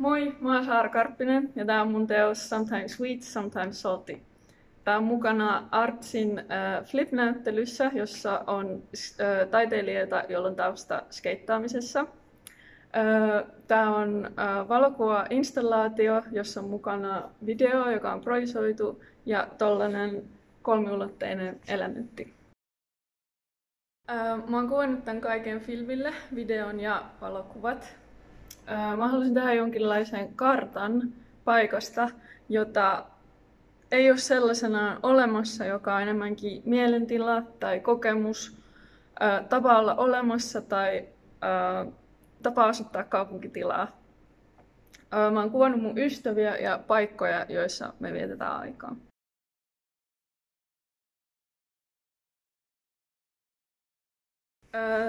Moi, mä oon Saara Karppinen ja tää on mun teos Sometimes Sweet, Sometimes Salty. Tää on mukana Artsin Flip-näyttelyssä, jossa on taiteilijoita, joilla on tausta skeittaamisessa. Tää on valokuva-installaatio, jossa on mukana video, joka on projisoitu, ja tollanen kolmiulotteinen elämytti. Mä oon kuvannut tän kaiken filmille, videon ja valokuvat. Mä halusin tehdä jonkinlaisen kartan paikasta, jota ei ole sellaisenaan olemassa, joka on enemmänkin mielentila tai kokemus, tapa olla olemassa tai tapa asuttaa kaupunkitilaa. Mä oon kuvannut mun ystäviä ja paikkoja, joissa me vietetään aikaa.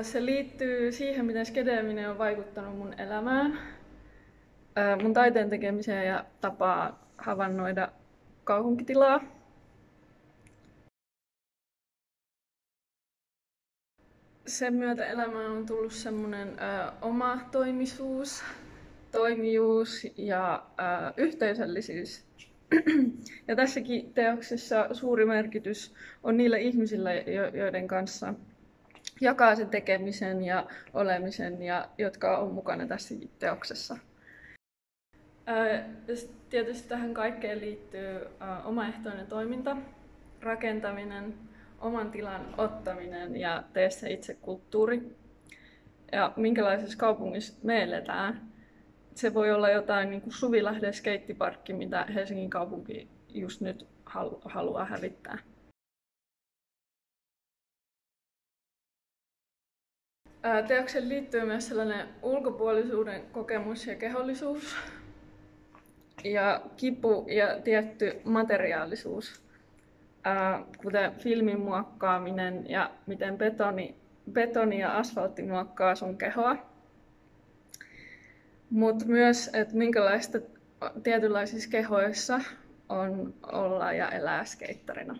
Se liittyy siihen, miten skedeeminen on vaikuttanut mun elämään, mun taiteen tekemiseen ja tapaa havainnoida kaupunkitilaa. Sen myötä elämään on tullut semmoinen oma toimijuus ja yhteisöllisyys. Ja tässäkin teoksessa suuri merkitys on niillä ihmisillä, joiden kanssa jakaa sen tekemisen ja olemisen, ja jotka on mukana tässäkin teoksessa. Tietysti tähän kaikkeen liittyy omaehtoinen toiminta, rakentaminen, oman tilan ottaminen ja tee se itse kulttuuri. Ja minkälaisessa kaupungissa me eletään. Se voi olla jotain niin kuin Suvilahden skeittiparkki, mitä Helsingin kaupunki just nyt haluaa hävittää. Teokseen liittyy myös sellainen ulkopuolisuuden kokemus ja kehollisuus, ja kipu ja tietty materiaalisuus, kuten filmin muokkaaminen ja miten betoni ja asfaltti muokkaa sun kehoa. Mutta myös, että minkälaista tietynlaisissa kehoissa on olla ja elää skeittarina.